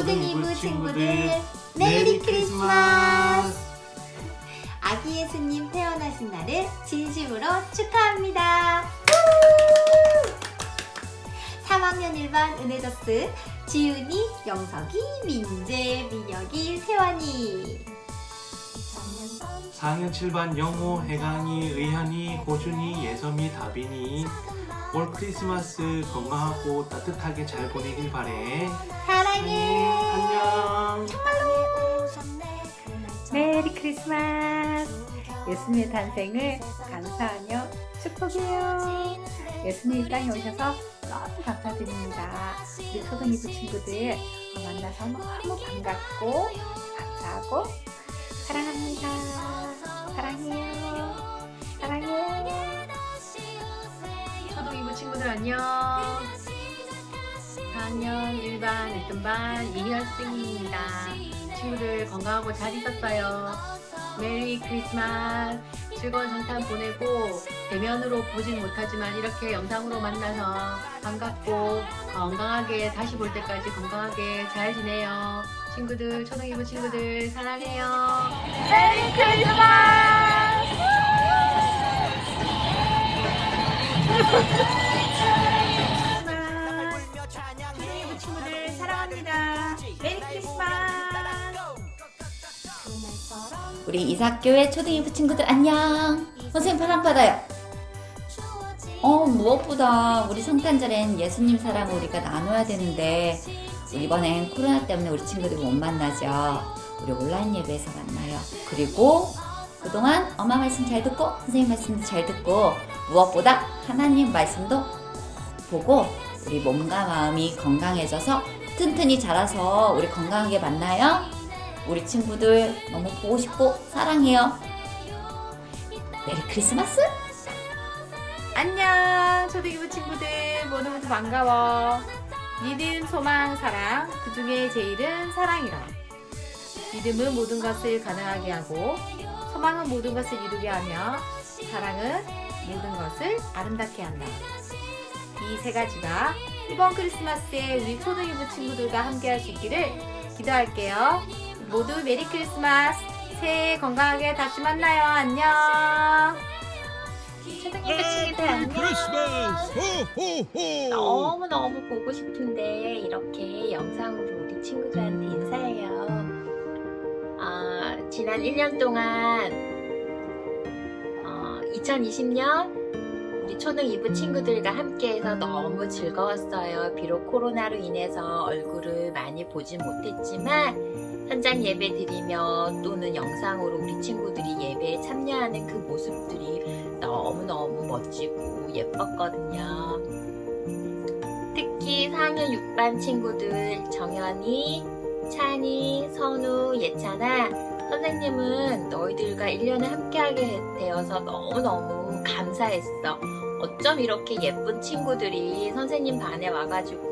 초등 2부 친구들 메리 크리스마스! 아기 예수님 태어나신 날을 진심으로 축하합니다. 3학년 1반 은혜저스 지훈이, 영석이, 민재, 민혁이, 세환이. 4학년 7반 영호, 혜강이, 의현이, 호준이, 예섬이, 다빈이. 올 크리스마스 건강하고 따뜻하게 잘 보내길 바래. 사랑해. 안녕. 메리 크리스마스! 예수님의 탄생을 감사하며 축복해요. 예수님 이 땅에 오셔서 너무 감사드립니다. 우리 초등 2부 친구들 만나서 너무 반갑고 감사하고 사랑합니다. 사랑해요. 사랑해요. 초등 2부 친구들 안녕. 4학년 1반 1등반 이희열쌤입니다. 친구들 건강하고 잘 있었어요. 메리 크리스마스. 즐거운 성탄 보내고 대면으로 보진 못하지만 이렇게 영상으로 만나서 반갑고 건강하게 다시 볼 때까지 건강하게 잘 지내요. 친구들, 초등 2부 친구들 사랑해요. 메리 크리스마스! 초등 2부 친구들 사랑합니다. 메리 크리스마스! 우리 이삭교회 초등 2부 친구들 안녕. 선생님 사랑받아요. 무엇보다 우리 성탄절엔 예수님 사랑을 우리가 나눠야 되는데 우리 이번엔 코로나 때문에 우리 친구들 못 만나죠. 우리 온라인 예배에서 만나요. 그리고 그동안 엄마 말씀 잘 듣고 선생님 말씀도 잘 듣고 무엇보다 하나님 말씀도 보고 우리 몸과 마음이 건강해져서 튼튼히 자라서 우리 건강하게 만나요. 우리 친구들 너무 보고 싶고 사랑해요. 메리 크리스마스! 안녕 초등 2부 친구들 모두 반가워. 믿음, 소망, 사랑 그 중에 제일은 사랑이라. 믿음은 모든 것을 가능하게 하고 소망은 모든 것을 이루게 하며 사랑은 모든 것을 아름답게 한다. 이 세 가지가 이번 크리스마스에 우리 초등 2부 친구들과 함께 할 수 있기를 기도할게요. 모두 메리 크리스마스! 새해 건강하게 다시 만나요. 안녕! 초등 2부 친구들 안녕! 너무너무 보고 싶은데 이렇게 영상으로 우리 친구들한테 인사해요. 지난 1년 동안 2020년 우리 초등 2부 친구들과 함께해서 너무 즐거웠어요. 비록 코로나로 인해서 얼굴을 많이 보진 못했지만 현장 예배 드리며 또는 영상으로 우리 친구들이 예배에 참여하는 그 모습들이 너무너무 멋지고 예뻤거든요. 특히 4학년 6반 친구들 정연이, 찬이, 선우, 예찬아 선생님은 너희들과 1년을 함께하게 되어서 너무너무 감사했어. 어쩜 이렇게 예쁜 친구들이 선생님 반에 와가지고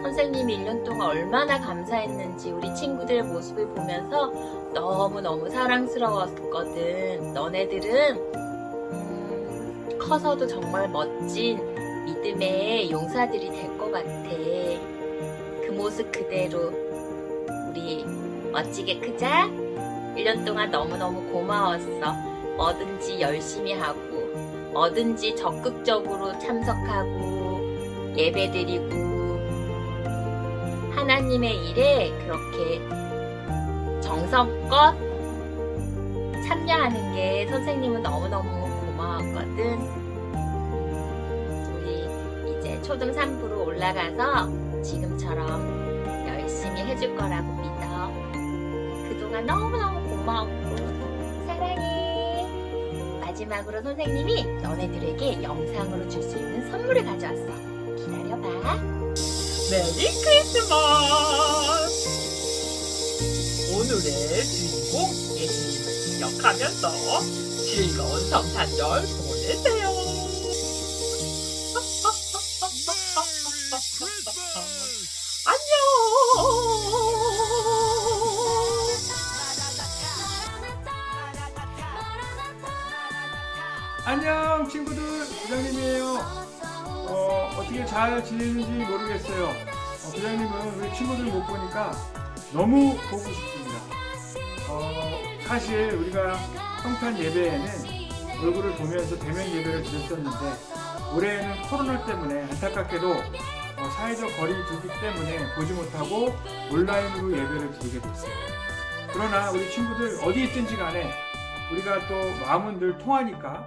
선생님이 1년 동안 얼마나 감사했는지 우리 친구들의 모습을 보면서 너무너무 사랑스러웠거든. 너네들은 커서도 정말 멋진 믿음의 용사들이 될 것 같아. 그 모습 그대로 우리 멋지게 크자. 1년 동안 너무너무 고마웠어. 뭐든지 열심히 하고 뭐든지 적극적으로 참석하고 예배드리고 하나님의 일에 그렇게 정성껏 참여하는 게 선생님은 너무너무 고마웠거든. 우리 이제 초등 3부로 올라가서 지금처럼 열심히 해줄 거라고 믿어. 그동안 너무너무 고마웠고 사랑해. 마지막으로 선생님이 너네들에게 영상으로 줄 수 있는 선물을 가져왔어. 기다려봐. 메리 크리스마스! 오늘의 주인공 예수님을 기억하면서 즐거운 성탄절 보내세요. 안녕! 안녕 친구들, 부장님이에요. 어떻게 잘 지내는지 모르겠어요. 부장님은 우리 친구들 못 보니까 너무 보고 싶습니다. 사실 우리가 성탄 예배에는 얼굴을 보면서 대면 예배를 드렸었는데 올해는 코로나 때문에 안타깝게도 사회적 거리 두기 때문에 보지 못하고 온라인으로 예배를 드리게 됐어요. 그러나 우리 친구들 어디 있든지 간에 우리가 또 마음은 늘 통하니까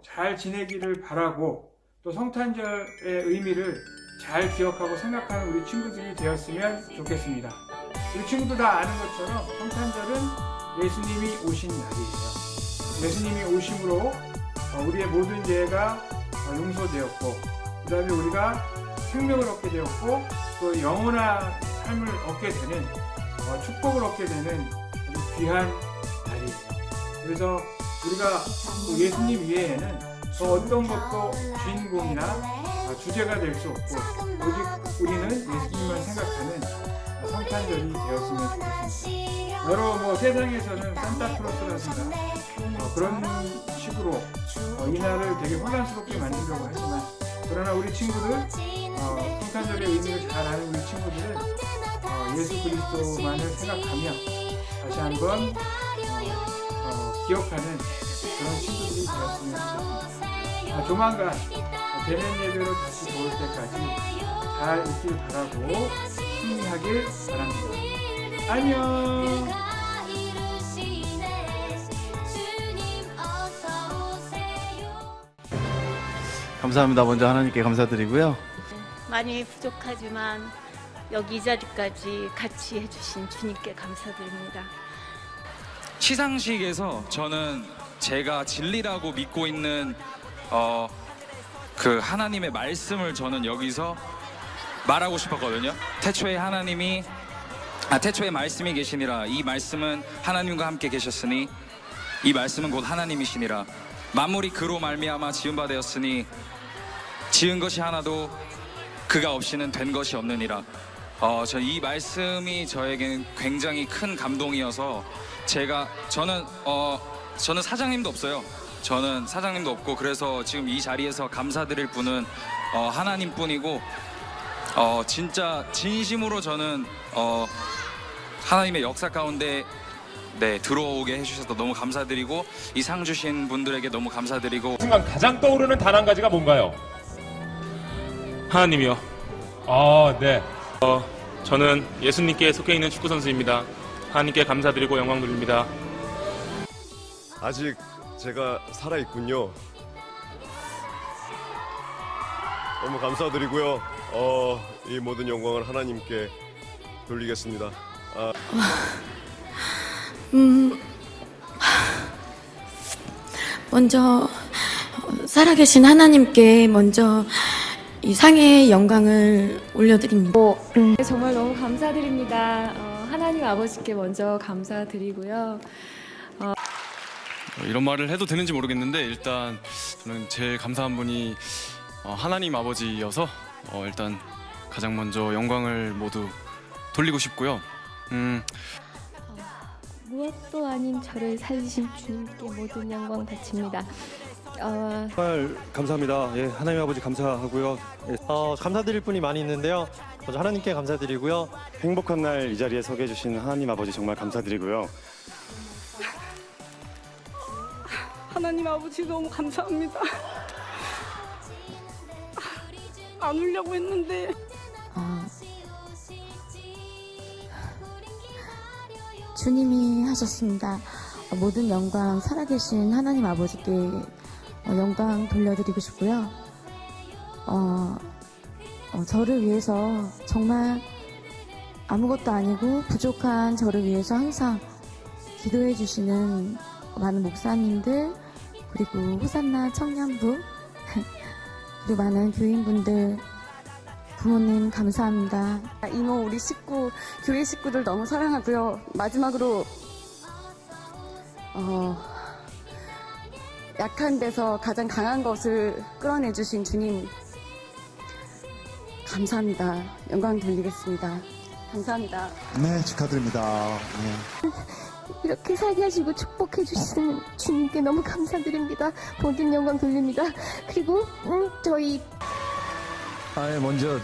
잘 지내기를 바라고 또 성탄절의 의미를 잘 기억하고 생각하는 우리 친구들이 되었으면 좋겠습니다. 우리 친구들 다 아는 것처럼 성탄절은 예수님이 오신 날이에요. 예수님이 오심으로 우리의 모든 죄가 용서되었고 그 다음에 우리가 생명을 얻게 되었고 또 영원한 삶을 얻게 되는 축복을 얻게 되는 아주 귀한 날이에요. 그래서 우리가 예수님 이외에는 더 어떤 것도 주인공이나 주제가 될 수 없고 오직 우리는 예수님만 생각하는 성탄절이 되었으면 좋겠습니다. 여러 세상에서는 산타클로스라든가 그런 식으로 이 날을 되게 혼란스럽게 만들려고 하지만 그러나 우리 친구들 성탄절의 의미를 잘 아는 우리 친구들은 예수 그리스도만을 생각하며 다시 한번 기억하는 그런 친구들이 되었으면 좋겠습니다. 조만간 대면 예배로 다시 돌 때까지 잘 있길 바라고 승리하길 바랍니다. 안녕. 감사합니다. 먼저 하나님께 감사드리고요. 많이 부족하지만 여기 이 자리까지 같이 해주신 주님께 감사드립니다. 시상식에서 저는 제가 진리라고 믿고 있는 그 하나님의 말씀을 저는 여기서 말하고 싶었거든요. 태초에 태초에 말씀이 계시니라. 이 말씀은 하나님과 함께 계셨으니 이 말씀은 곧 하나님이시니라. 만물이 그로 말미암아 지은 바 되었으니 지은 것이 하나도 그가 없이는 된 것이 없느니라. 저 이 말씀이 저에게는 굉장히 큰 감동이어서 저는 사장님도 없어요. 저는 사장님도 없고 그래서 지금 이 자리에서 감사드릴 분은 하나님뿐이고 진짜 진심으로 저는 하나님의 역사 가운데 들어오게 해주셔서 너무 감사드리고 이 상 주신 분들에게 너무 감사드리고 순간 가장 떠오르는 단 한 가지가 뭔가요? 하나님이요. 네. 저는 예수님께 속해 있는 축구 선수입니다. 하나님께 감사드리고 영광 돌립니다. 아직 제가 살아있군요. 너무 감사드리고요. 이 모든 영광을 하나님께 돌리겠습니다. 먼저 살아계신 하나님께 먼저 이 상의 영광을 올려드립니다. 정말 너무 감사드립니다. 하나님 아버지께 먼저 감사드리고요. 이런 말을 해도 되는지 모르겠는데 일단 저는 제일 감사한 분이 하나님 아버지여서 일단 가장 먼저 영광을 모두 돌리고 싶고요. 무엇도 아닌 저를 살리신 주님께 모든 영광 바칩니다. 정말 감사합니다. 예, 하나님 아버지 감사하고요. 감사드릴 분이 많이 있는데요. 먼저 하나님께 감사드리고요. 행복한 날 이 자리에 서게 해주신 하나님 아버지 정말 감사드리고요. 하나님 아버지 너무 감사합니다. 안 울려고 했는데 주님이 하셨습니다. 모든 영광 살아계신 하나님 아버지께 영광 돌려드리고 싶고요. 저를 위해서 정말 아무것도 아니고 부족한 저를 위해서 항상 기도해 주시는 많은 목사님들 그리고 호산나 청년부 그리고 많은 교인분들 부모님 감사합니다. 이모 우리 식구 교회 식구들 너무 사랑하고요. 마지막으로 약한 데서 가장 강한 것을 끌어내 주신 주님 감사합니다. 영광 돌리겠습니다. 감사합니다. 네, 축하드립니다. 이렇게 살게 하시고 축복해 주시는 주님께 너무 감사드립니다. 모든 영광 돌립니다. 그리고 저희 먼저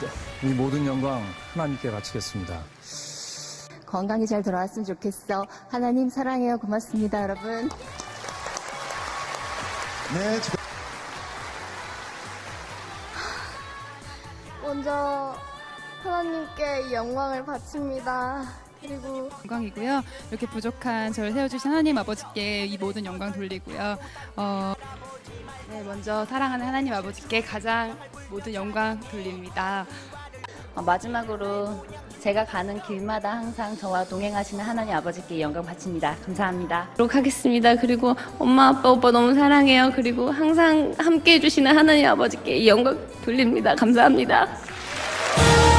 이 모든 영광 하나님께 바치겠습니다. 건강히 잘 돌아왔으면 좋겠어. 하나님 사랑해요. 고맙습니다, 여러분. 네, 먼저 하나님께 영광을 바칩니다. 그리고 영광이고요. 이렇게 부족한 저를 세워주신 하나님 아버지께 이 모든 영광 돌리고요. 네, 먼저 사랑하는 하나님 아버지께 가장 모든 영광 돌립니다. 마지막으로 제가 가는 길마다 항상 저와 동행하시는 하나님 아버지께 영광 바칩니다. 감사합니다. 그렇게 하겠습니다. 그리고 엄마, 아빠, 오빠 너무 사랑해요. 그리고 항상 함께 해주시는 하나님 아버지께 이 영광 돌립니다. 감사합니다.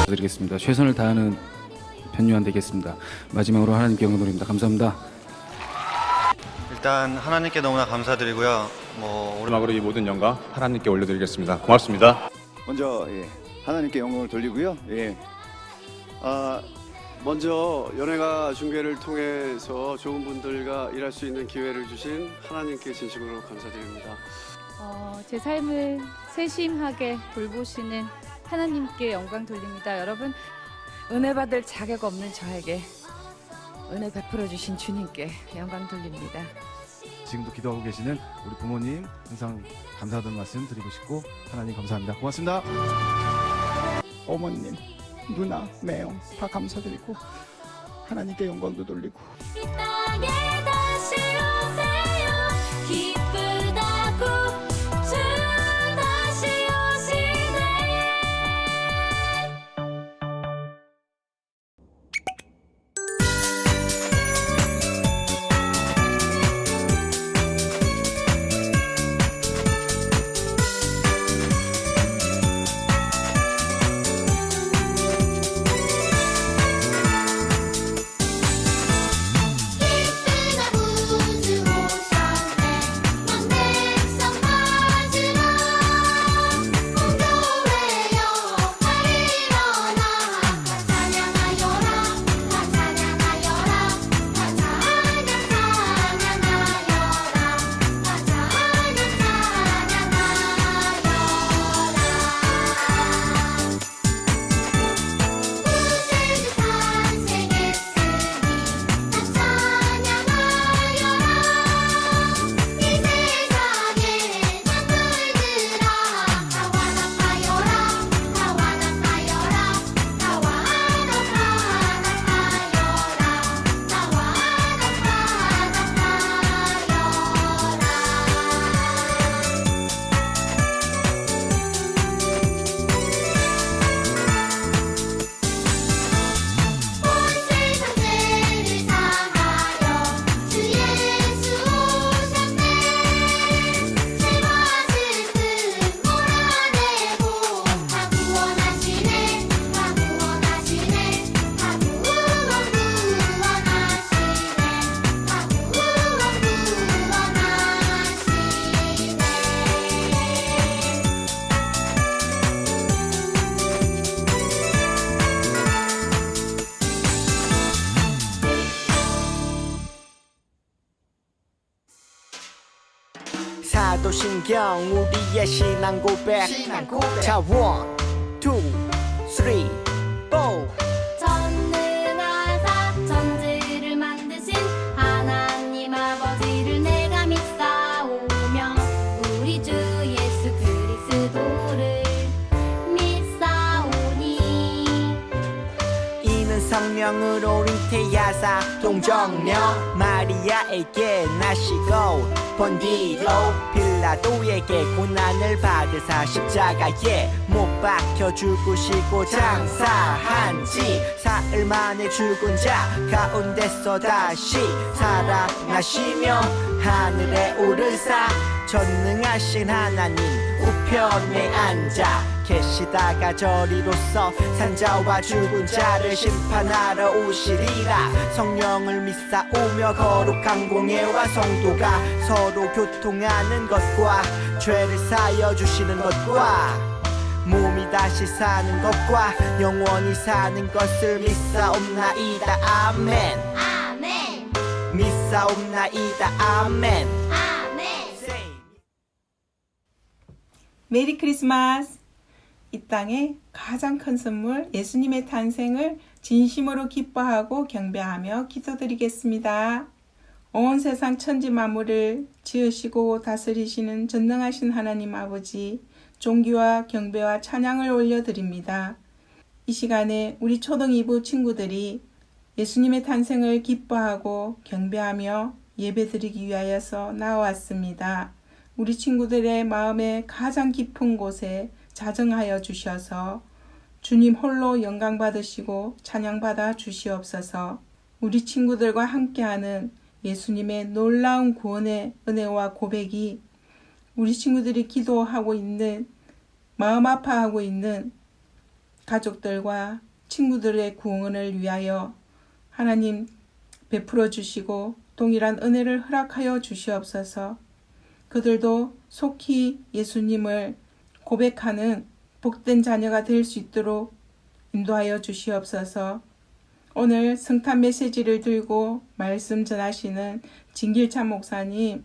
드리겠습니다. 최선을 다하는 변요한 되겠습니다. 마지막으로 하나님께 영광 돌립니다. 감사합니다. 일단 하나님께 너무나 감사드리고요. 마지막으로 이 모든 영광 하나님께 올려드리겠습니다. 고맙습니다. 먼저 하나님께 영광을 돌리고요. 먼저 연예가 중계를 통해서 좋은 분들과 일할 수 있는 기회를 주신 하나님께 진심으로 감사드립니다. 제 삶을 세심하게 돌보시는 하나님께 영광 돌립니다. 여러분, 은혜 받을 자격 없는 저에게 은혜 베풀어 주신 주님께 영광 돌립니다. 지금도 기도하고 계시는 우리 부모님 항상 감사하다는 말씀 드리고 싶고 하나님 감사합니다. 고맙습니다. 어머님, 누나, 매형 다 감사드리고 하나님께 영광도 돌리고 사도신경 우리의 신앙 고백 자, 1, 2, 3, 4 전능하사 천지를 만드신 하나님 아버지를 내가 믿사오며 우리 주 예수 그리스도를 믿사오니 이는 성령으로 잉태하사 동정녀 마리아에게 나시고 본디로 빌라도에게 고난을 받으사 십자가에 못 박혀 죽으시고 장사한지 사흘 만에 죽은 자 가운데서 다시 살아나시며 하늘에 오르사 전능하신 하나님 우편에 앉아 계시다가 저리로서 산자와 죽은 자를 심판하러 오시리라. 성령을 믿사오며 거룩한 공예와 성도가 서로 교통하는 것과 죄를 사여 주시는 것과 몸이 다시 사는 것과 영원히 사는 것을 믿사옵나이다. 아멘. 아멘. 믿사옵나이다. 아멘. 아멘. 메리 크리스마스. 이 땅의 가장 큰 선물 예수님의 탄생을 진심으로 기뻐하고 경배하며 기도드리겠습니다. 온 세상 천지 만물을 지으시고 다스리시는 전능하신 하나님 아버지, 존귀와 경배와 찬양을 올려드립니다. 이 시간에 우리 초등 2부 친구들이 예수님의 탄생을 기뻐하고 경배하며 예배드리기 위하여서 나왔습니다. 우리 친구들의 마음의 가장 깊은 곳에 자정하여 주셔서 주님 홀로 영광 받으시고 찬양 받아 주시옵소서. 우리 친구들과 함께하는 예수님의 놀라운 구원의 은혜와 고백이 우리 친구들이 기도하고 있는, 마음 아파하고 있는 가족들과 친구들의 구원을 위하여 하나님 베풀어 주시고 동일한 은혜를 허락하여 주시옵소서. 그들도 속히 예수님을 고백하는 복된 자녀가 될 수 있도록 인도하여 주시옵소서. 오늘 성탄 메시지를 들고 말씀 전하시는 진길찬 목사님,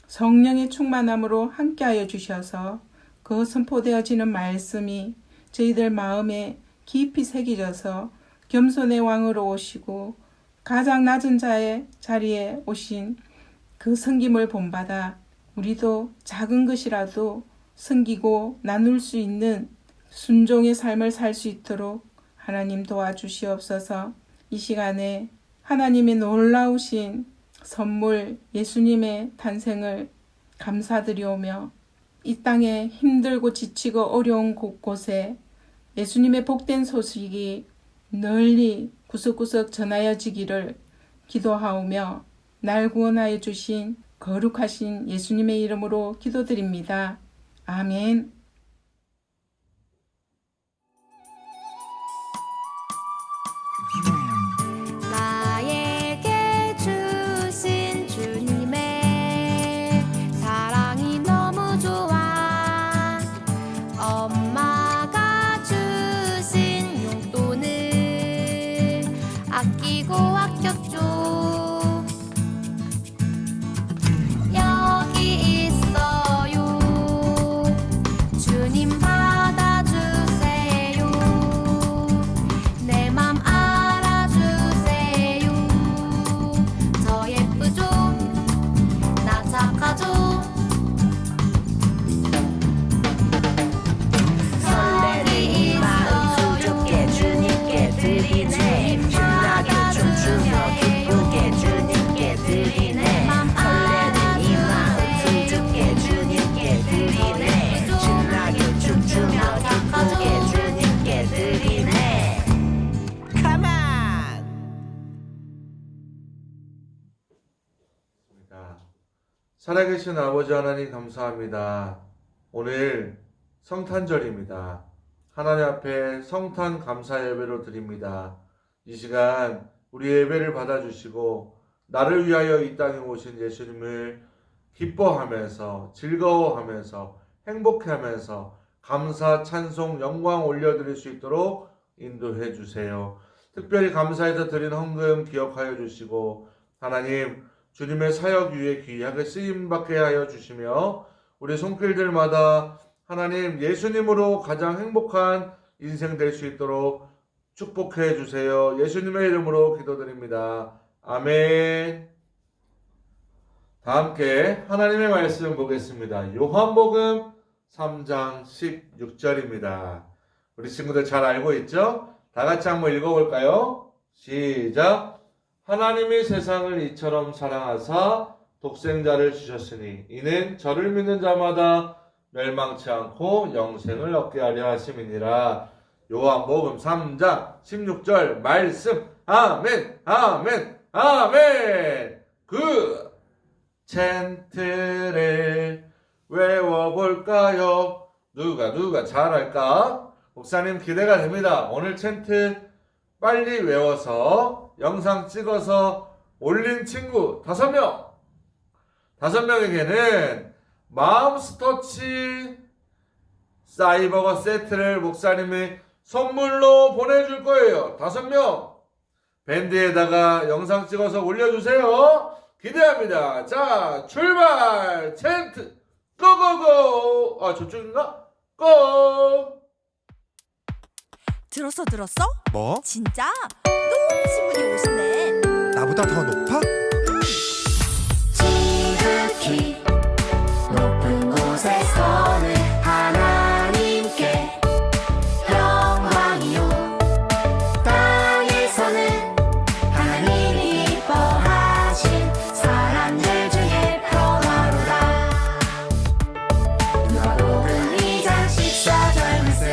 성령의 충만함으로 함께하여 주셔서 그 선포되어지는 말씀이 저희들 마음에 깊이 새겨져서 겸손의 왕으로 오시고 가장 낮은 자의 자리에 오신 그 섬김을 본받아 우리도 작은 것이라도 섬기고 나눌 수 있는 순종의 삶을 살 수 있도록 하나님 도와주시옵소서. 이 시간에 하나님의 놀라우신 선물 예수님의 탄생을 감사드리오며 이 땅에 힘들고 지치고 어려운 곳곳에 예수님의 복된 소식이 널리 구석구석 전하여지기를 기도하오며 날 구원하여 주신 거룩하신 예수님의 이름으로 기도드립니다. 아멘. 나에게 주신 주님의 사랑이 너무 좋아. 엄마가 주신 용돈을 아끼고 아꼈죠. 여기 있어요. 주님 받아주세요. 내 맘 알아주세요. 저 예쁘죠? 나 착하죠? 설레는 마음 수줍게 주님께 드리네. 신나게 춤추며 기쁘게 주님께 드리네. 설레는 이 마음 수줍게 주님께 드리네. 신나게 춤추며 기쁘게 주님께 드리네. Come on! 살아계신 아버지 하나님 감사합니다. 오늘 성탄절입니다. 하나님 앞에 성탄 감사 예배로 드립니다. 이 시간 우리 예배를 받아주시고 나를 위하여 이 땅에 오신 예수님을 기뻐하면서 즐거워하면서 행복해하면서 감사, 찬송, 영광 올려드릴 수 있도록 인도해 주세요. 특별히 감사해서 드린 헌금 기억하여 주시고 하나님 주님의 사역 위에 귀하게 쓰임받게 하여 주시며 우리 손길들마다 하나님 예수님으로 가장 행복한 인생 될 수 있도록 축복해 주세요. 예수님의 이름으로 기도드립니다. 아멘. 다 함께 하나님의 말씀 보겠습니다. 요한복음 3장 16절입니다. 우리 친구들 잘 알고 있죠? 다 같이 한번 읽어볼까요? 시작. 하나님이 세상을 이처럼 사랑하사 독생자를 주셨으니 이는 저를 믿는 자마다 멸망치 않고 영생을 얻게 하려 하심이니라. 요한복음 3장 16절 말씀. 아멘, 아멘, 아멘. 그 챈트를 외워볼까요? 누가 잘할까? 목사님 기대가 됩니다. 오늘 챈트 빨리 외워서 영상 찍어서 올린 친구 5명. 5명에게는 마음스터치 사이버거 세트를 목사님이 선물로 보내줄 거예요. 5명. 밴드에다가 영상 찍어서 올려주세요. 기대합니다. 자, 출발! 챈트! 고고고! 아, 저쪽인가? 고! 들었어? 뭐? 진짜? 높으신 분이 오신대. 나보다 더 높아? 지극히 높은 곳에서는 하나님께 영광이요 땅에서는 하나님이 기뻐하신 사람들 중에 평화로다. 누가복음 2장 14절 말씀.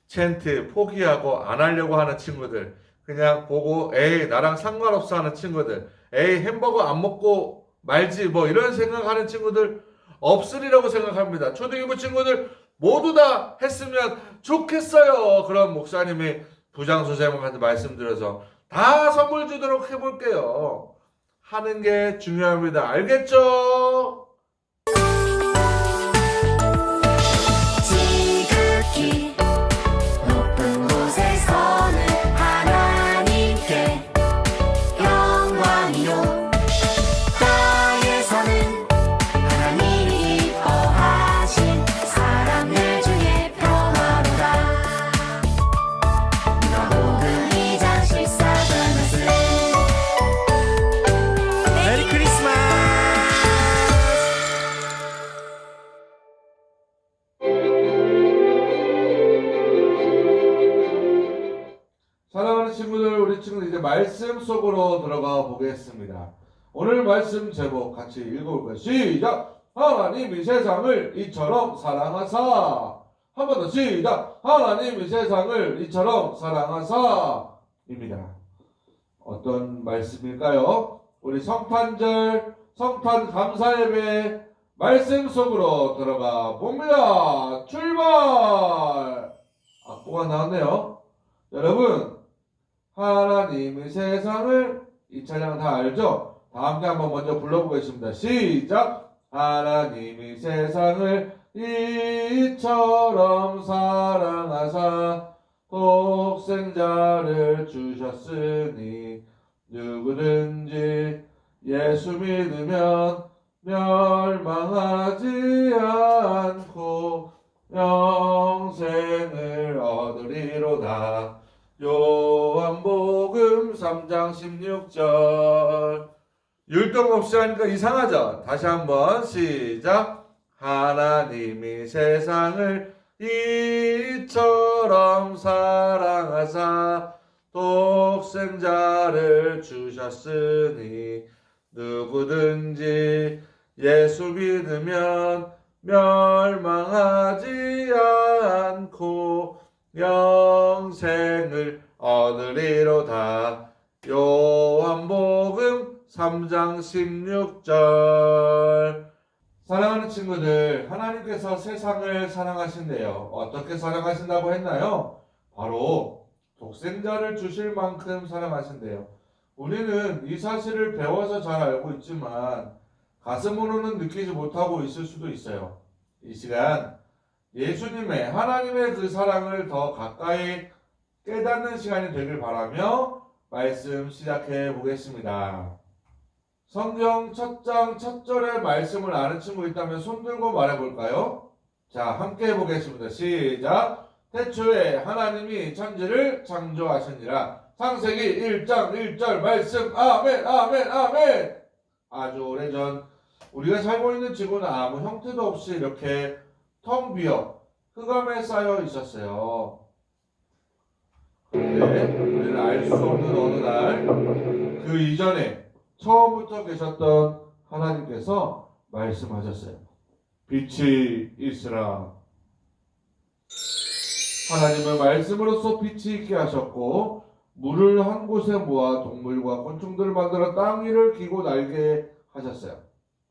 챈트 포기하고 안 하려고 하는 친구들, 그냥 보고 에이 나랑 상관없어 하는 친구들, 에이 햄버거 안 먹고 말지 뭐 이런 생각하는 친구들 없으리라고 생각합니다. 초등학교 친구들 모두 다 했으면 좋겠어요. 그런 목사님이 부장선생님한테 말씀드려서 다 선물 주도록 해볼게요. 하는 게 중요합니다. 알겠죠? 지극히 높은 곳에서는 하나님께 영광이요 땅에서는 하나님이 기뻐하신 사람들 중에 평화로다. 누가복음 2장 14절 말씀. 메리 크리스마스. 사랑하는 친구들, 우리 친구들 이제 말씀 속으로 들어가 보겠습니다. 오늘 말씀 제목 같이 읽어볼까요? 시작! 하나님이 세상을 이처럼 사랑하사. 한 번 더 시작! 하나님이 세상을 이처럼 사랑하사 입니다. 어떤 말씀일까요? 우리 성탄절, 성탄 감사예배 말씀 속으로 들어가 봅니다. 출발! 악보가 나왔네요. 여러분, 하나님이 세상을, 이 찬양 다 알죠? 다 함께 한번 먼저 불러보겠습니다. 시작! 하나님이 세상을 이처럼 사랑하사 독생자를 주셨으니 누구든지 예수 믿으면 멸망하지 않고 영생을 얻으리로다. 요한복음 3장 16절. 율동 없이 하니까 이상하죠? 다시 한번 시작. 하나님이 세상을 이처럼 사랑하사 독생자를 주셨으니 누구든지 예수 믿으면 멸망하지 않고 영생을 얻으리로다. 요한복음 3장 16절. 사랑하는 친구들, 하나님께서 세상을 사랑하신대요. 어떻게 사랑하신다고 했나요? 바로 독생자를 주실 만큼 사랑하신대요. 우리는 이 사실을 배워서 잘 알고 있지만 가슴으로는 느끼지 못하고 있을 수도 있어요. 이 시간 예수님의, 하나님의 그 사랑을 더 가까이 깨닫는 시간이 되길 바라며 말씀 시작해 보겠습니다. 성경 첫 장 첫 절의 말씀을 아는 친구 있다면 손 들고 말해 볼까요? 자, 함께 해보겠습니다. 시작! 태초에 하나님이 천지를 창조하시니라. 창세기 1장 1절 말씀. 아멘, 아멘, 아멘. 아주 오래전 우리가 살고 있는 지구는 아무 형태도 없이 이렇게 텅 비어 흑암에 쌓여 있었어요. 그런데 우리는 알 수 없는 어느 날, 그 이전에 처음부터 계셨던 하나님께서 말씀하셨어요. 빛이 있으라. 하나님은 말씀으로써 빛이 있게 하셨고 물을 한 곳에 모아 동물과 곤충들을 만들어 땅 위를 기고 날게 하셨어요.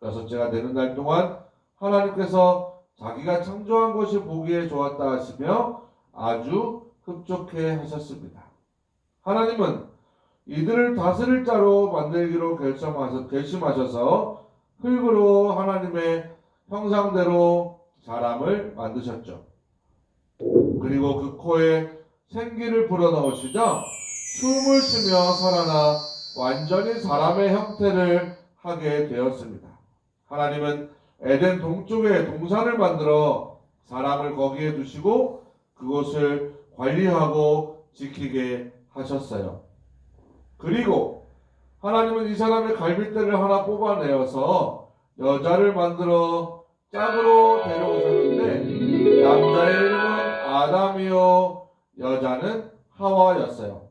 여섯째가 되는 날 동안 하나님께서 자기가 창조한 것이 보기에 좋았다 하시며 아주 흡족해 하셨습니다. 하나님은 이들을 다스릴 자로 만들기로 결심하셔서 흙으로 하나님의 형상대로 사람을 만드셨죠. 그리고 그 코에 생기를 불어넣으시자 숨을 쉬며 살아나 완전히 사람의 형태를 하게 되었습니다. 하나님은 에덴 동쪽에 동산을 만들어 사람을 거기에 두시고 그곳을 관리하고 지키게 하셨어요. 그리고 하나님은 이 사람의 갈빗대를 하나 뽑아내어서 여자를 만들어 짝으로 데려오셨는데 남자의 이름은 아담이요 여자는 하와였어요.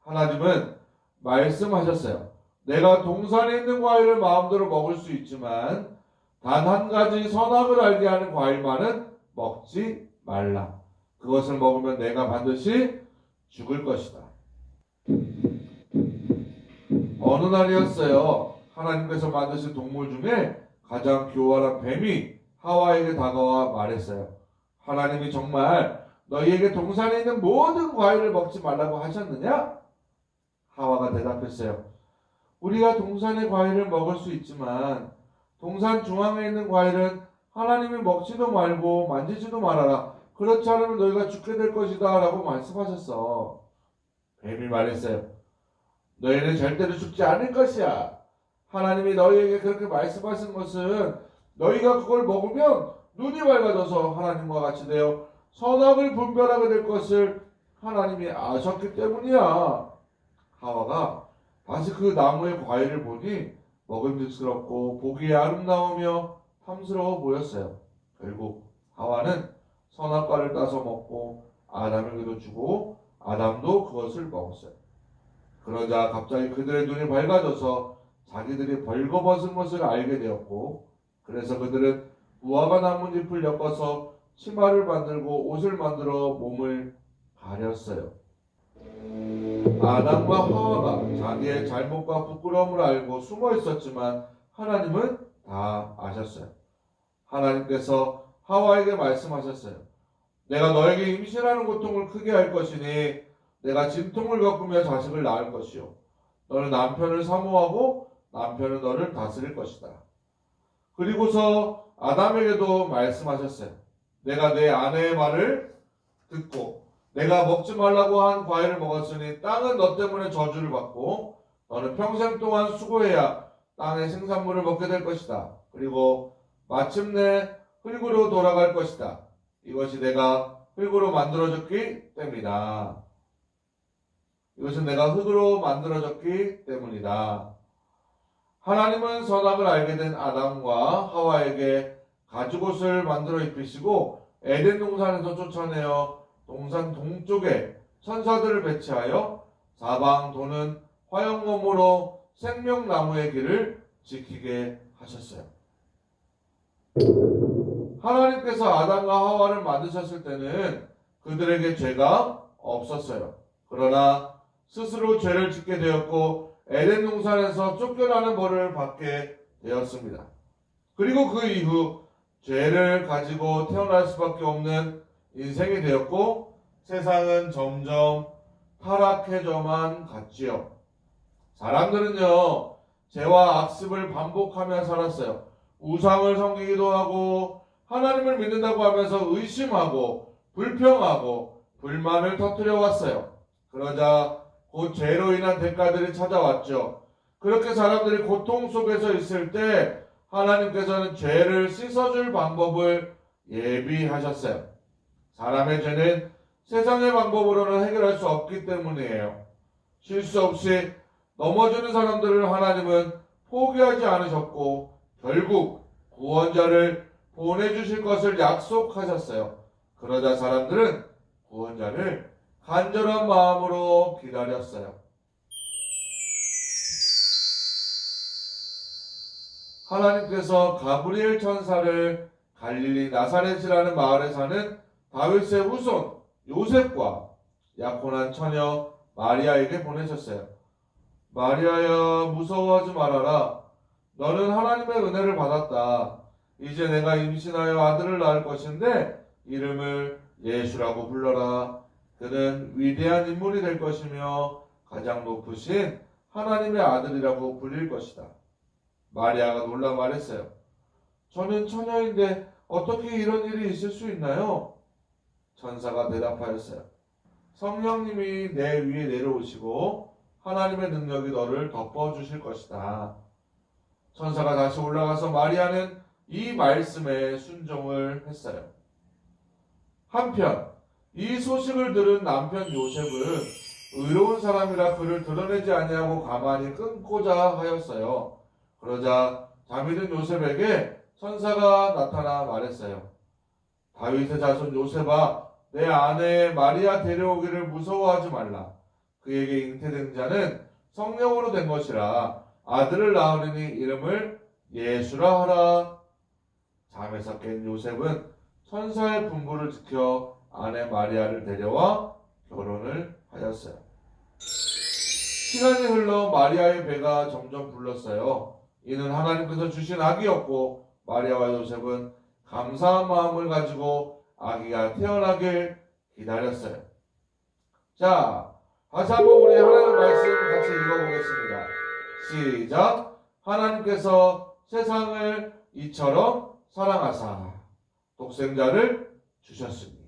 하나님은 말씀하셨어요. 내가 동산에 있는 과일을 마음대로 먹을 수 있지만 단 한 가지 선악을 알게 하는 과일만은 먹지 말라. 그것을 먹으면 내가 반드시 죽을 것이다. 어느 날이었어요. 하나님께서 만드신 동물 중에 가장 교활한 뱀이 하와에게 다가와 말했어요. 하나님이 정말 너희에게 동산에 있는 모든 과일을 먹지 말라고 하셨느냐? 하와가 대답했어요. 우리가 동산의 과일을 먹을 수 있지만 동산 중앙에 있는 과일은 하나님이 먹지도 말고 만지지도 말아라. 그렇지 않으면 너희가 죽게 될 것이다 라고 말씀하셨어. 뱀이 말했어요. 너희는 절대로 죽지 않을 것이야. 하나님이 너희에게 그렇게 말씀하신 것은 너희가 그걸 먹으면 눈이 밝아져서 하나님과 같이 되어 선악을 분별하게 될 것을 하나님이 아셨기 때문이야. 하와가 다시 그 나무의 과일을 보니 먹음직스럽고 보기에 아름다우며 탐스러워 보였어요. 결국 하와는 선악과를 따서 먹고 아담에게도 주고 아담도 그것을 먹었어요. 그러자 갑자기 그들의 눈이 밝아져서 자기들이 벌거벗은 것을 알게 되었고 그래서 그들은 무화과 나뭇잎을 엮어서 치마를 만들고 옷을 만들어 몸을 가렸어요. 아담과 하와가 자기의 잘못과 부끄러움을 알고 숨어 있었지만 하나님은 다 아셨어요. 하나님께서 하와에게 말씀하셨어요. 내가 너에게 임신하는 고통을 크게 할 것이니 내가 진통을 겪으며 자식을 낳을 것이요. 너는 남편을 사모하고 남편은 너를 다스릴 것이다. 그리고서 아담에게도 말씀하셨어요. 내가 내 아내의 말을 듣고 내가 먹지 말라고 한 과일을 먹었으니 땅은 너 때문에 저주를 받고 너는 평생 동안 수고해야 땅의 생산물을 먹게 될 것이다. 그리고 마침내 흙으로 돌아갈 것이다. 이것이 내가 흙으로 만들어졌기 때문이다. 이것은 내가 흙으로 만들어졌기 때문이다. 하나님은 선악을 알게 된 아담과 하와에게 가죽옷을 만들어 입히시고 에덴 동산에서 쫓아내어 동산 동쪽에 천사들을 배치하여 사방 도는 화영검으로 생명나무의 길을 지키게 하셨어요. 하나님께서 아담과 하와를 만드셨을 때는 그들에게 죄가 없었어요. 그러나 스스로 죄를 짓게 되었고 에덴 동산에서 쫓겨나는 벌을 받게 되었습니다. 그리고 그 이후 죄를 가지고 태어날 수밖에 없는 인생이 되었고 세상은 점점 타락해져만 갔지요. 사람들은요 죄와 악습을 반복하며 살았어요. 우상을 섬기기도 하고 하나님을 믿는다고 하면서 의심하고 불평하고 불만을 터뜨려 왔어요. 그러자 곧 죄로 인한 대가들이 찾아왔죠. 그렇게 사람들이 고통 속에서 있을 때 하나님께서는 죄를 씻어줄 방법을 예비하셨어요. 사람의 죄는 세상의 방법으로는 해결할 수 없기 때문이에요. 실수 없이 넘어지는 사람들을 하나님은 포기하지 않으셨고 결국 구원자를 보내주실 것을 약속하셨어요. 그러자 사람들은 구원자를 간절한 마음으로 기다렸어요. 하나님께서 가브리엘 천사를 갈릴리 나사렛이라는 마을에 사는 다윗의 후손 요셉과 약혼한 처녀 마리아에게 보내셨어요. 마리아야, 무서워하지 말아라. 너는 하나님의 은혜를 받았다. 이제 내가 임신하여 아들을 낳을 것인데 이름을 예수라고 불러라. 그는 위대한 인물이 될 것이며 가장 높으신 하나님의 아들이라고 불릴 것이다. 마리아가 놀라 말했어요. 저는 처녀인데 어떻게 이런 일이 있을 수 있나요? 천사가 대답하였어요. 성령님이 내 위에 내려오시고 하나님의 능력이 너를 덮어주실 것이다. 천사가 다시 올라가서 마리아는 이 말씀에 순종을 했어요. 한편 이 소식을 들은 남편 요셉은 의로운 사람이라 그를 드러내지 아니하고 가만히 끊고자 하였어요. 그러자 잠이 든 요셉에게 천사가 나타나 말했어요. 다윗의 자손 요셉아, 내 아내 마리아 데려오기를 무서워하지 말라. 그에게 잉태된 자는 성령으로 된 것이라. 아들을 낳으리니 이름을 예수라 하라. 잠에서 깬 요셉은 천사의 분부를 지켜 아내 마리아를 데려와 결혼을 하였어요. 시간이 흘러 마리아의 배가 점점 불렀어요. 이는 하나님께서 주신 아기였고 마리아와 요셉은 감사한 마음을 가지고 아기가 태어나길 기다렸어요. 자, 다시 한번 우리 하나님 말씀 같이 읽어보겠습니다. 시작. 하나님께서 세상을 이처럼 사랑하사 독생자를 주셨으니.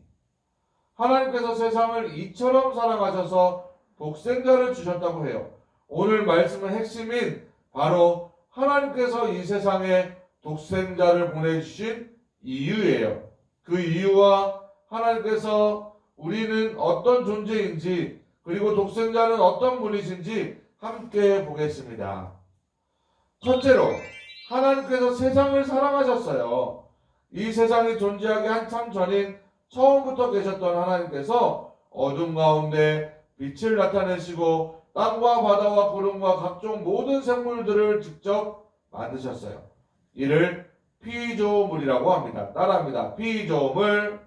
하나님께서 세상을 이처럼 사랑하셔서 독생자를 주셨다고 해요. 오늘 말씀의 핵심인 바로 하나님께서 이 세상에 독생자를 보내주신 이유예요. 그 이유와 하나님께서 우리는 어떤 존재인지 그리고 독생자는 어떤 분이신지 함께 보겠습니다. 첫째로 하나님께서 세상을 사랑하셨어요. 이 세상이 존재하기 한참 전인 처음부터 계셨던 하나님께서 어둠 가운데 빛을 나타내시고 땅과 바다와 구름과 각종 모든 생물들을 직접 만드셨어요. 이를 피조물이라고 합니다. 따라합니다. 피조물.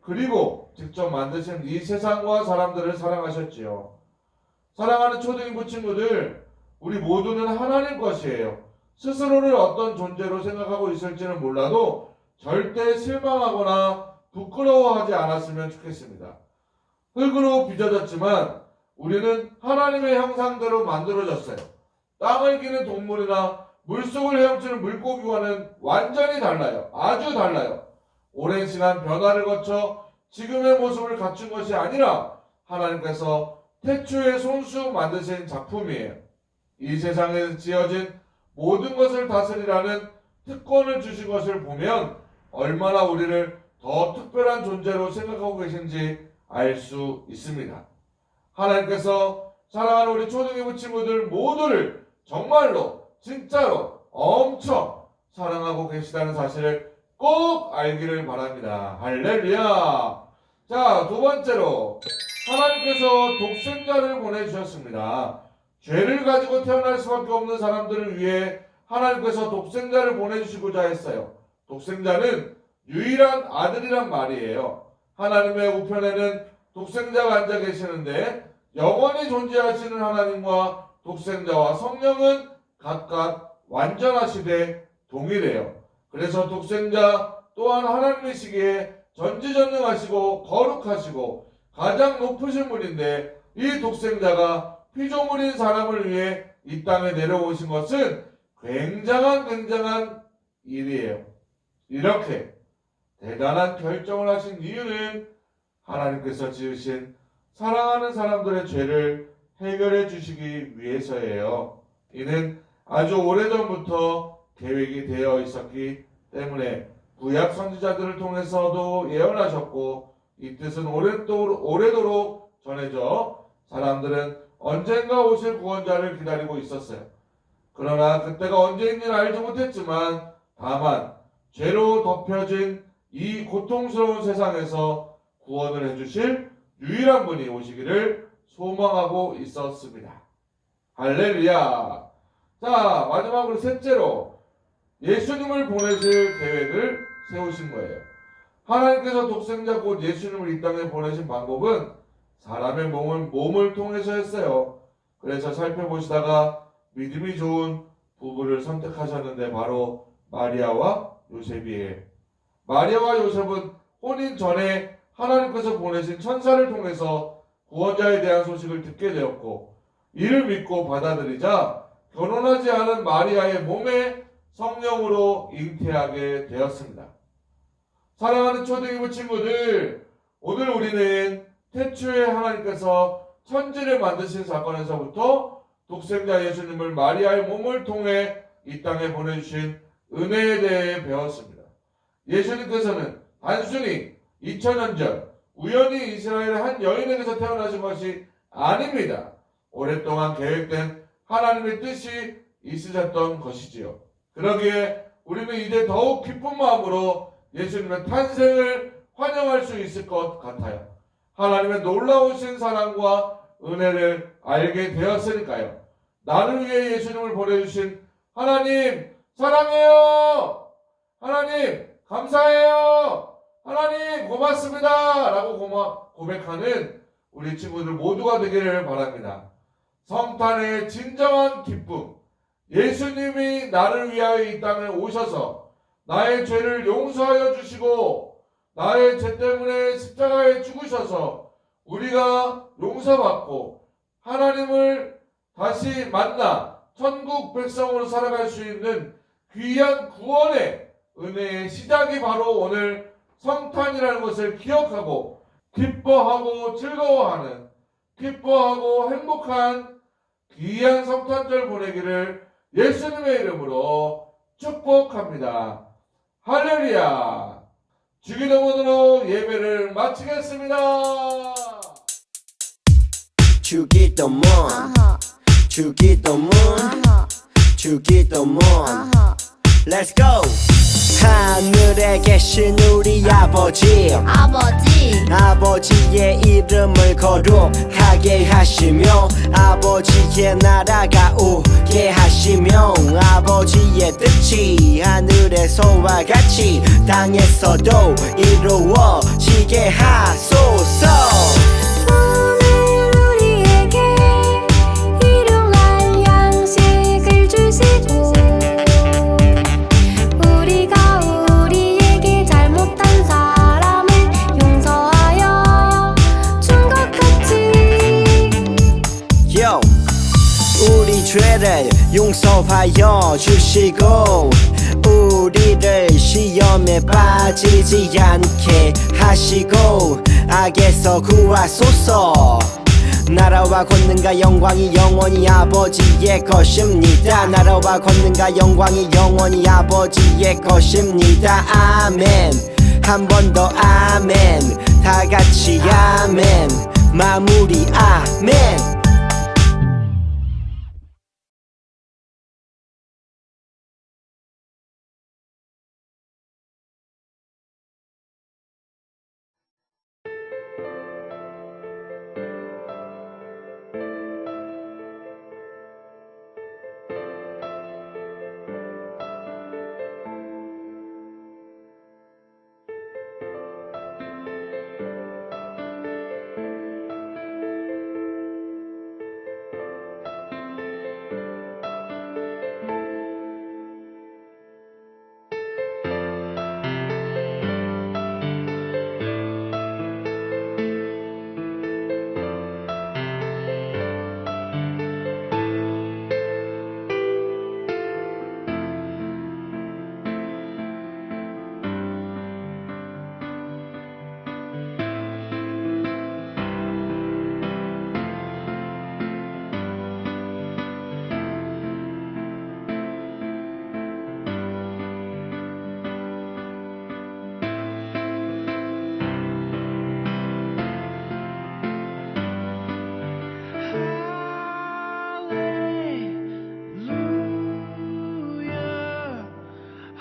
그리고 직접 만드신 이 세상과 사람들을 사랑하셨지요. 사랑하는 초등부 친구들, 우리 모두는 하나님 것이에요. 스스로를 어떤 존재로 생각하고 있을지는 몰라도 절대 실망하거나 부끄러워하지 않았으면 좋겠습니다. 흙으로 빚어졌지만 우리는 하나님의 형상대로 만들어졌어요. 땅을 기는 동물이나 물속을 헤엄치는 물고기와는 완전히 달라요. 아주 달라요. 오랜 시간 변화를 거쳐 지금의 모습을 갖춘 것이 아니라 하나님께서 태초에 손수 만드신 작품이에요. 이 세상에 지어진 모든 것을 다스리라는 특권을 주신 것을 보면 얼마나 우리를 더 특별한 존재로 생각하고 계신지 알 수 있습니다. 하나님께서 사랑하는 우리 초등부 친구들 모두를 정말로 진짜로 엄청 사랑하고 계시다는 사실을 꼭 알기를 바랍니다. 할렐루야. 자, 두 번째로 하나님께서 독생자를 보내주셨습니다. 죄를 가지고 태어날 수밖에 없는 사람들을 위해 하나님께서 독생자를 보내주시고자 했어요. 독생자는 유일한 아들이란 말이에요. 하나님의 우편에는 독생자가 앉아 계시는데 영원히 존재하시는 하나님과 독생자와 성령은 각각 완전하시되 동일해요. 그래서 독생자 또한 하나님이시기에 전지전능하시고 거룩하시고 가장 높으신 분인데 이 독생자가 피조물인 사람을 위해 이 땅에 내려오신 것은 굉장한 일이에요. 이렇게 대단한 결정을 하신 이유는 하나님께서 지으신 사랑하는 사람들의 죄를 해결해 주시기 위해서예요. 이는 아주 오래전부터 계획이 되어 있었기 때문에 구약 선지자들을 통해서도 예언하셨고 이 뜻은 오래도록 전해져 사람들은 언젠가 오실 구원자를 기다리고 있었어요. 그러나 그때가 언제인지는 알지 못했지만 다만 죄로 덮여진 이 고통스러운 세상에서 구원을 해주실 유일한 분이 오시기를 소망하고 있었습니다. 할렐루야. 자, 마지막으로 셋째로 예수님을 보내실 계획을 세우신 거예요. 하나님께서 독생자 곧 예수님을 이 땅에 보내신 방법은 사람의 몸을 통해서 했어요. 그래서 살펴보시다가 믿음이 좋은 부부를 선택하셨는데 바로 마리아와 요셉이에요. 마리아와 요셉은 혼인 전에 하나님께서 보내신 천사를 통해서 구원자에 대한 소식을 듣게 되었고 이를 믿고 받아들이자 결혼하지 않은 마리아의 몸에 성령으로 잉태하게 되었습니다. 사랑하는 초등부 친구들, 오늘 우리는 태초에 하나님께서 천지를 만드신 사건에서부터 독생자 예수님을 마리아의 몸을 통해 이 땅에 보내주신 은혜에 대해 배웠습니다. 예수님께서는 단순히 2000년 전 우연히 이스라엘의 한 여인에게서 태어나신 것이 아닙니다. 오랫동안 계획된 하나님의 뜻이 있으셨던 것이지요. 그러기에 우리는 이제 더욱 기쁜 마음으로 예수님의 탄생을 환영할 수 있을 것 같아요. 하나님의 놀라우신 사랑과 은혜를 알게 되었으니까요. 나를 위해 예수님을 보내주신 하나님 사랑해요. 하나님 감사해요. 하나님 고맙습니다. 라고 고백하는 우리 친구들 모두가 되기를 바랍니다. 성탄의 진정한 기쁨, 예수님이 나를 위하여 이 땅에 오셔서 나의 죄를 용서하여 주시고 나의 죄 때문에 십자가에 죽으셔서 우리가 용서받고 하나님을 다시 만나 천국 백성으로 살아갈 수 있는 귀한 구원의 은혜의 시작이 바로 오늘 성탄이라는 것을 기억하고 기뻐하고 즐거워하는, 기뻐하고 행복한 귀한 성탄절 보내기를 예수님의 이름으로 축복합니다. 할렐루야. 주기도문으로 예배를 마치겠습니다. 주기도문 주기도문 주기도문 Let's go. 하늘에 계신 우리 아버지의 이름을 거룩하게 하시며 아버지의 나라가 오게 하시며 아버지의 뜻이 하늘에서와 같이 땅에서도 이루어지게 하소서. 우리 죄를 용서하여 주시고 우리를 시험에 빠지지 않게 하시고 악에서 구하소서. 나라와 권능과 영광이 영원히 아버지의 것입니다. 나라와 권능과 영광이 영원히 아버지의 것입니다. 아멘. 한 번 더 아멘. 다 같이 아멘. 마무리 아멘.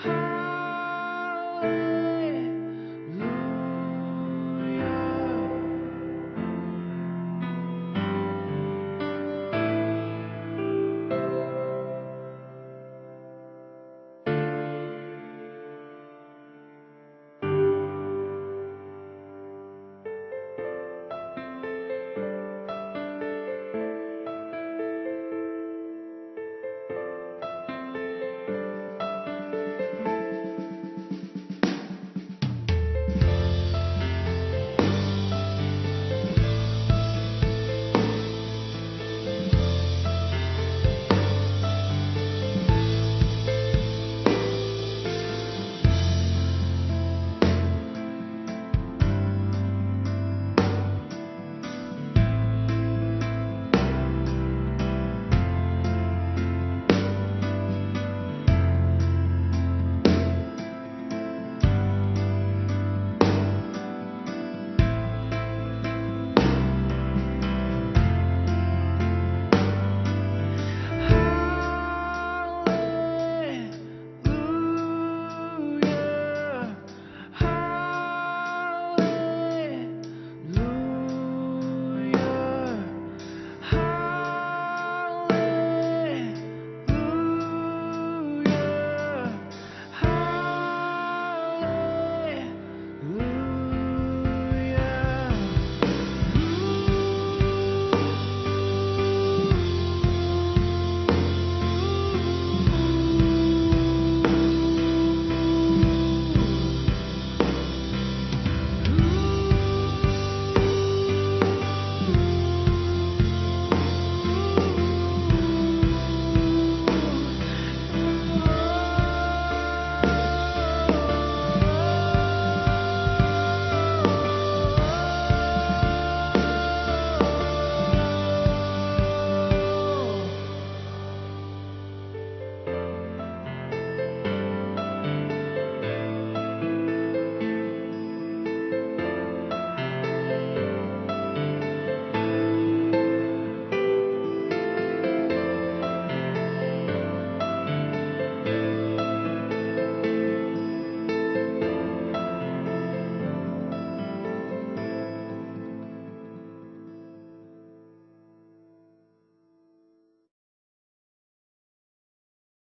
Hallelujah.